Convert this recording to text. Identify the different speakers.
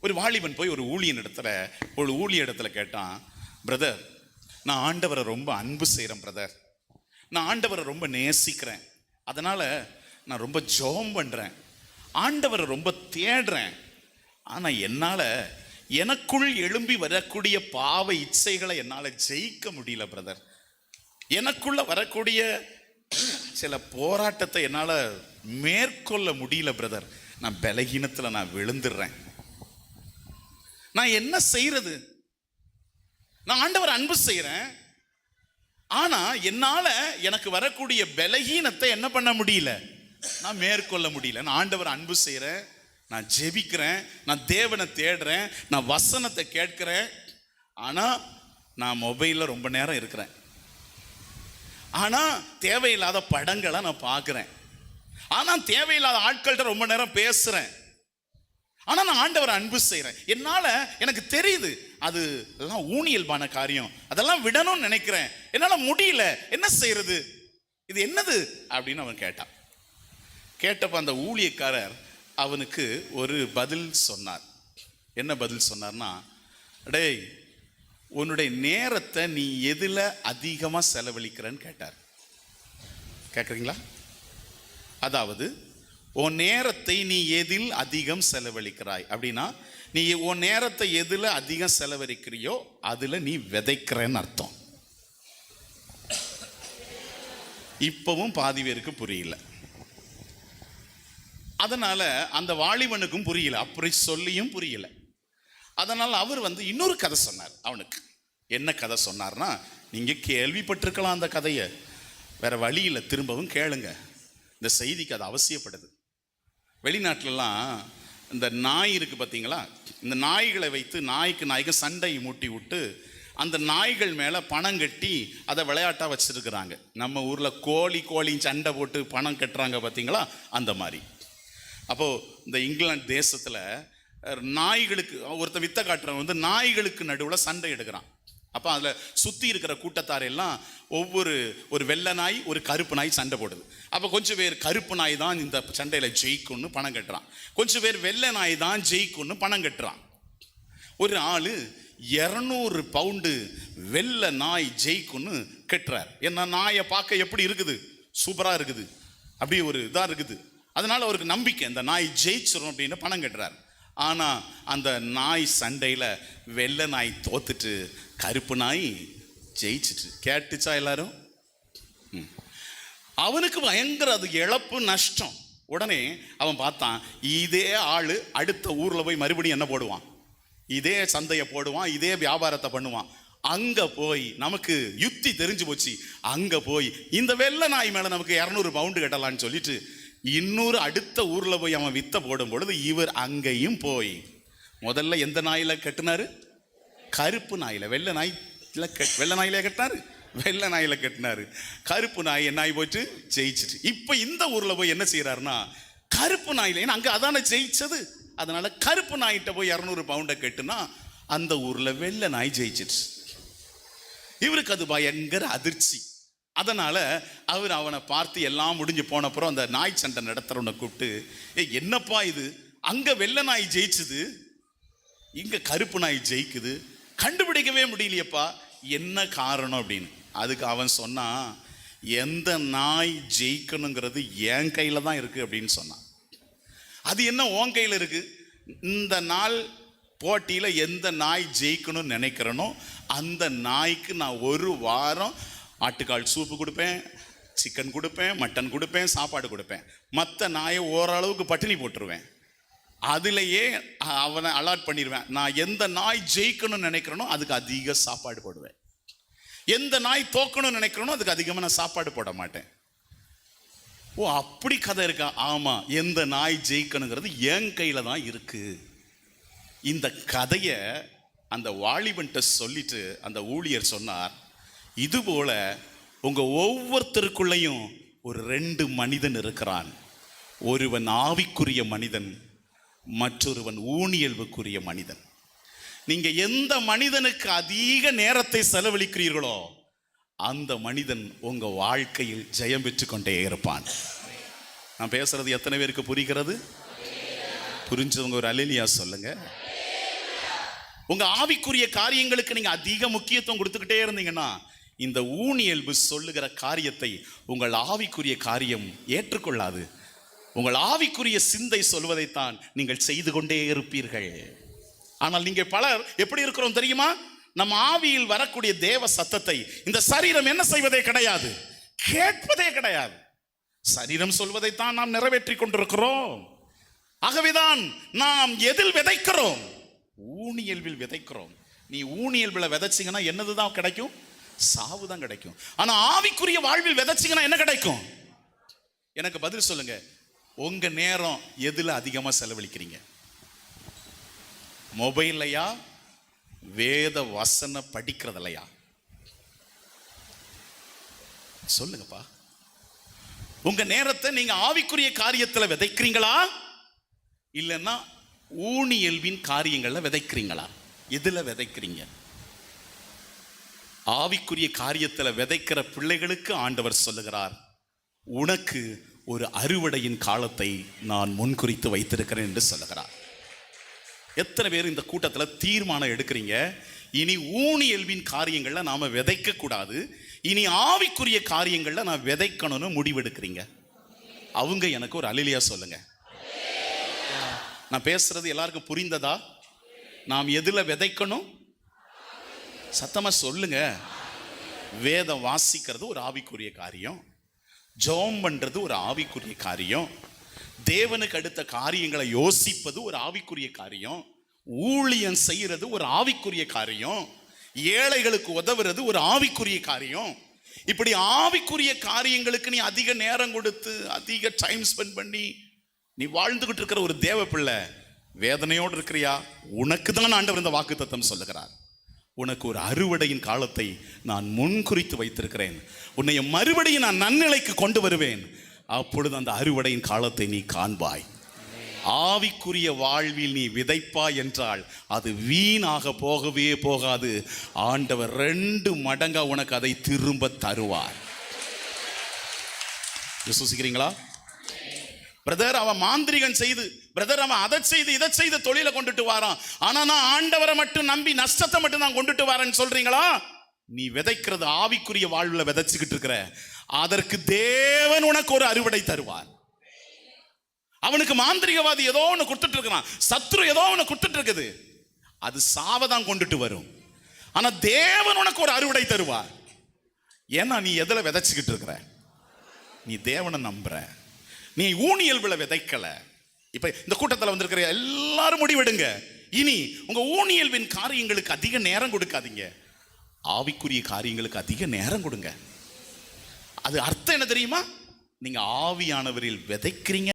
Speaker 1: ஒரு வாலிபன் போய் ஒரு ஊழிய இடத்துல கேட்டான், பிரதர், நான் ஆண்டவரை ரொம்ப அன்பு செய்கிறேன் பிரதர், நான் ஆண்டவரை ரொம்ப நேசிக்கிறேன், அதனால் நான் ரொம்ப ஜெபம் பண்ணுறேன், ஆண்டவரை ரொம்ப தேடுறேன், ஆனால் என்னால் எனக்குள் எழும்பி வரக்கூடிய பாவ இச்சைகளை என்னால் ஜெயிக்க முடியல பிரதர், எனக்குள்ள வரக்கூடிய சில போராட்டத்தை என்னால் மேற்கொள்ள முடியல பிரதர், நான் பலகீனத்தில் நான் விழுந்துடுறேன், நான் என்ன செய்யறது? நான் ஆண்டவர் அன்பு செய்கிறேன், ஆனா என்னால எனக்கு வரக்கூடிய பலகீனத்தை என்ன பண்ண முடியல, நான் மேற்கொள்ள முடியல. நான் ஆண்டவர் அன்பு செய்கிறேன், நான் ஜெபிக்கிறேன், நான் தேவனை தேடுறேன், நான் வசனத்தை கேட்கிறேன், ஆனா நான் மொபைலில் ரொம்ப நேரம் இருக்கிறேன், ஆனா தேவையில்லாத படங்களை நான் பார்க்குறேன், ஆனா தேவையில்லாத ஆட்கள்கிட்ட ரொம்ப நேரம் பேசுறேன், ஆனா நான் ஆண்டவரை அன்பு செய்கிறேன், எனக்கு தெரியுது அது எல்லாம் ஊனியல்பான காரியம், அதெல்லாம் விடணும்னு நினைக்கிறேன், என்னால் முடியல, என்ன செய்யறது, இது என்னது அப்படின்னு அவன் கேட்டான். கேட்டப்ப அந்த ஊழியக்காரர் அவனுக்கு ஒரு பதில் சொன்னார். என்ன பதில் சொன்னார்னா, டேய், உன்னுடைய நேரத்தை நீ எதில் அதிகமாக செலவழிக்கிறன்னு கேட்டார். கேட்குறீங்களா? அதாவது உன் நேரத்தை நீ எதில் அதிகம் செலவழிக்கிறாய் அப்படின்னா, நீ உன் நேரத்தை எதில் அதிகம் செலவழிக்கிறியோ அதில் நீ விதைக்கிறன்னு அர்த்தம். இப்பவும் பாதி பேருக்கு புரியல. அதனால அந்த வாலிபனுக்கும் புரியல, அப்படி சொல்லியும் புரியல. அதனால் அவர் இன்னொரு கதை சொன்னார் அவனுக்கு. என்ன கதை சொன்னார்னா, நீங்க கேள்விப்பட்டிருக்கலாம் அந்த கதையை, வேற வழியில் திரும்பவும் கேளுங்க, இந்த செய்திக்கு அது அவசியப்படுது. வெளிநாட்டிலலாம் இந்த நாய் இருக்கு பார்த்தீங்களா, இந்த நாய்களை வைத்து நாய்க்கு சண்டை மூட்டி விட்டு அந்த நாய்கள் மேலே பணம் கட்டி அதை விளையாட்டாக வச்சுருக்குறாங்க. நம்ம ஊரில் கோழின்னு சண்டை போட்டு பணம் கட்டுறாங்க பார்த்தீங்களா, அந்த மாதிரி. அப்போது இந்த இங்கிலாந்து தேசத்தில் நாய்களுக்கு ஒருத்தர் வித்த காட்டுறவன் நாய்களுக்கு நடுவில் சண்டை எடுக்கிறான். அப்போ அதில் சுற்றி இருக்கிற கூட்டத்தாரெல்லாம் ஒரு வெள்ளை நாய் ஒரு கருப்பு நாய் சண்டை போடுது. அப்போ கொஞ்சம் பேர் கருப்பு நாய் தான் இந்த சண்டையில் ஜெயிக்கும்னு பணம் கட்டுறான், கொஞ்சம் பேர் வெள்ளை நாய் தான் ஜெயிக்கும்னு பணம் கட்டுறான். ஒரு ஆள் 200 பவுண்டு வெள்ளை நாய் ஜெயிக்கும்னு கட்டுறார். ஏன்னா நாயை பார்க்க எப்படி இருக்குது, சூப்பராக இருக்குது, அப்படி ஒரு இதாக இருக்குது, அதனால அவருக்கு நம்பிக்கை இந்த நாய் ஜெயிச்சிரும் அப்படின்னு பணம் கட்டுறார். ஆனால் அந்த நாய் சண்டையில் வெள்ளை நாய் தோத்துட்டு கருப்பு நாய் ஜெயிச்சிட்டு. கேட்டுச்சா எல்லாரும்? அவனுக்கு பயங்கர அது இழப்பு, நஷ்டம். உடனே அவன் பார்த்தான், இதே ஆள் அடுத்த ஊரில் போய் மறுபடியும் என்ன போடுவான், இதே சந்தையை போடுவான், இதே வியாபாரத்தை பண்ணுவான். அங்கே போய் நமக்கு யுக்தி தெரிஞ்சு போச்சு, அங்கே போய் இந்த வெள்ளை நாய் மேலே நமக்கு 200 பவுண்டு கட்டலான்னு சொல்லிட்டு இன்னொரு அடுத்த ஊரில் போய் அவன் வித்த போடும் பொழுது இவர் அங்கேயும் போய் முதல்ல எந்த நாயில் கட்டினாரு, கருப்பு நாயில். வெள்ளை நாயில கட்டினாரு, வெள்ளை நாயில கட்டினாரு. கருப்பு நாய் என்ன ஆகி போச்சு, ஜெயிச்சிட்டு. இப்போ இந்த ஊரில் போய் என்ன செய்யறாருன்னா, கருப்பு நாயில, ஏன்னா அங்கே அதானே ஜெயிச்சது, அதனால கருப்பு நாயிட்ட போய் 200 பவுண்டை கட்டுனா அந்த ஊரில் வெள்ளை நாய் ஜெயிச்சிட்டு. இவருக்கு அது பயங்கர அதிர்ச்சி. அதனால அவர் அவனை பார்த்து எல்லாம் முடிஞ்சு போனப்புறம் அந்த நாய் சண்டை நடத்துறவனை கூப்பிட்டு, என்னப்பா இது, அங்க வெள்ளை நாய் ஜெயிச்சுது, இங்க கருப்பு நாய் ஜெயிக்குது, கண்டுபிடிக்கவே முடியலையப்பா, என்ன காரணம் அப்படின்னு. அதுக்கு அவன் சொன்னான், எந்த நாய் ஜெயிக்கணுங்கிறது என் கையில தான் இருக்கு அப்படின்னு சொன்னான். அது என்ன உன் கையில் இருக்கு? இந்த நாள் போட்டியில எந்த நாய் ஜெயிக்கணும்னு நினைக்கிறனோ அந்த நாய்க்கு நான் 1 வாரம் ஆட்டுக்கால் சூப்பு கொடுப்பேன், சிக்கன் கொடுப்பேன், மட்டன் கொடுப்பேன், சாப்பாடு கொடுப்பேன். மற்ற நாயை ஓரளவுக்கு பட்டினி போட்டுருவேன். அதுலேயே அவனை அலாட் பண்ணிடுவேன். நான் எந்த நாய் ஜெயிக்கணும்னு நினைக்கிறேனோ அதுக்கு அதிக சாப்பாடு போடுவேன், எந்த நாய் தோக்கணும்னு நினைக்கிறேனோ அதுக்கு அதிகமாக நான் சாப்பாடு போட மாட்டேன். ஓ, அப்படி கதை இருக்கா? ஆமாம், எந்த நாய் ஜெயிக்கணுங்கிறது என் கையில் தான் இருக்கு. இந்த கதையை அந்த வாலிபன்ட்ட சொல்லிட்டு அந்த ஊழியர் சொன்னார், இதுபோல உங்க ஒவ்வொருத்தருக்குள்ளையும் ஒரு 2 மனிதன் இருக்கிறான். ஒருவன் ஆவிக்குரிய மனிதன், மற்றொருவன் ஊனியல்புக்குரிய மனிதன். நீங்க எந்த மனிதனுக்கு அதிக நேரத்தை செலவழிக்கிறீர்களோ அந்த மனிதன் உங்க வாழ்க்கையில் ஜெயம் பெற்று கொண்டே இருப்பான். நான் பேசுறது எத்தனை பேருக்கு புரிகிறது? புரிஞ்சவங்க ஒரு அல்லேலூயா சொல்லுங்க. உங்க ஆவிக்குரிய காரியங்களுக்கு நீங்க அதிக முக்கியத்துவம் கொடுத்துக்கிட்டே இருந்தீங்கன்னா இந்த ஊனியல்பு சொல்லுகிற காரியத்தை உங்கள் ஆவிக்குரிய காரியம் ஏற்றுக்கொள்ளாது. உங்கள் ஆவிக்குரிய சிந்தை சொல்வதைத்தான் நீங்கள் செய்து கொண்டே இருப்பீர்கள். ஆனால் நீங்க பலர் எப்படி இருக்கிறோம் தெரியுமா? நம் ஆவியில் வரக்கூடிய தேவ சத்தத்தை இந்த சரீரம் என்ன செய்வதே கிடையாது, கேட்பதே கிடையாது. சரீரம் சொல்வதைத்தான் நாம் நிறைவேற்றி கொண்டிருக்கிறோம். ஆகவேதான் நாம் எதில் விதைக்கிறோம்? ஊனியல்பில் விதைக்கிறோம். நீ ஊனியல்பில் விதைச்சிங்கன்னா என்னதுதான் கிடைக்கும்? சாவு தான் கிடைக்கும். ஆனா ஆவிக்குரிய வாழ்வில் விதைச்சிங்கன்னா என்ன கிடைக்கும்? எனக்கு பதில் சொல்லுங்க. உங்க நேரம் எதுல அதிகமா செலவழிக்கிறீங்க? மொபைல்லையா, வேத வசன படிக்கிறதில்லையா? சொல்லுங்கப்பா. உங்க நேரத்தை நீங்க ஆவிக்குரிய காரியத்துல விதைக்கிறீங்களா, இல்லைன்னா ஊனியல்வின் காரியங்கள்ல விதைக்கிறீங்களா? எதுல விதைக்கிறீங்க? ஆவிக்குரிய காரியத்துல விதைக்கிற பிள்ளைகளுக்கு ஆண்டவர் சொல்லுகிறார், உனக்கு ஒரு அறுவடையின் காலத்தை நான் முன்குறித்து வைத்திருக்கிறேன் என்று சொல்லுகிறார். எத்தனை பேர் இந்த கூட்டத்தில் தீர்மானம் எடுக்கிறீங்க, இனி ஊனியல்வின் காரியங்கள்ல நாம விதைக்க கூடாது, இனி ஆவிக்குரிய காரியங்கள்ல நான் விதைக்கணும்னு முடிவெடுக்கிறீங்க? அவங்க எனக்கு ஒரு அல்லேலூயா சொல்லுங்க. நான் பேசுறது எல்லாருக்கும் புரிந்ததா? நாம் எதுல விதைக்கணும்? சத்தமா சொல்லுங்க. வேதம் வாசிக்கிறது ஒரு ஆவிக்குரிய காரியம், ஜெபம் பண்றது ஒரு ஆவிக்குரிய காரியம், தேவனுக்கு அடுத்த காரியங்களை யோசிப்பது ஒரு ஆவிக்குரிய காரியம், ஊழியம் செய்யறது ஒரு ஆவிக்குரிய காரியம், ஏழைகளுக்கு உதவுறது ஒரு ஆவிக்குரிய காரியம். இப்படி ஆவிக்குரிய காரியங்களுக்கு நீ அதிக நேரம் கொடுத்து அதிக டைம் ஸ்பெண்ட் பண்ணி நீ வாழ்ந்துகிட்டு இருக்கிற ஒரு தேவ பிள்ளை வேதனையோடு இருக்கிறியா? உனக்கு தான் ஆண்டவர் இந்த வாக்குத்தத்தம் சொல்லுகிறார். உனக்கு ஒரு அறுவடையின் காலத்தை நான் முன்குறித்து வைத்திருக்கிறேன். உன்னை மறுபடியும் நான் நன்னிலைக்கு கொண்டு வருவேன். அப்பொழுது அந்த அறுவடையின் காலத்தை நீ காண்பாய். ஆவிக்குரிய வாழ்வில் நீ விதைப்பாய் என்றால் அது வீணாக போகவே போகாது. ஆண்டவர் 2 மடங்கா உனக்கு அதை திரும்ப தருவார். விசுவாசிக்கிறீங்களா? பிரதர் அவன் மாந்திரிகன் செய்து, பிரதர் அவன் அதை செய்து இதை செய்து தொழிலை கொண்டுட்டு வாரான், ஆனா நான் ஆண்டவரை மட்டும் நம்பி நஷ்டத்தை மட்டும் நான் கொண்டுட்டு வரேன்னு சொல்றீங்களா? நீ விதைக்கிறது ஆவிக்குரிய வாழ்வுல விதைச்சுக்கிட்டு இருக்கிற. அதற்கு தேவன் உனக்கு ஒரு அறுவடை தருவார். அவனுக்கு மாந்திரிகவாதி ஏதோ ஒன்று கொடுத்துட்டு இருக்கிறான், சத்ரு ஏதோ ஒன்று கொடுத்துட்டு இருக்குது, அது சாவதான் கொண்டுட்டு வரும். ஆனா தேவன் உனக்கு ஒரு அறுவடை தருவார். ஏன்னா நீ எதுல விதைச்சுக்கிட்டு இருக்கிற? நீ தேவனை நம்புற, நீ ஊனியல்புல விதைக்கல. இப்ப இந்த கூட்டத்தில் வந்திருக்கிற எல்லாரும் முடிவெடுங்க, இனி உங்க ஊனியல்பின் காரியங்களுக்கு அதிக நேரம் கொடுக்காதீங்க, ஆவிக்குரிய காரியங்களுக்கு அதிக நேரம் கொடுங்க. அது அர்த்தம் என்ன தெரியுமா? நீங்க ஆவியானவரில் விதைக்கிறீங்க.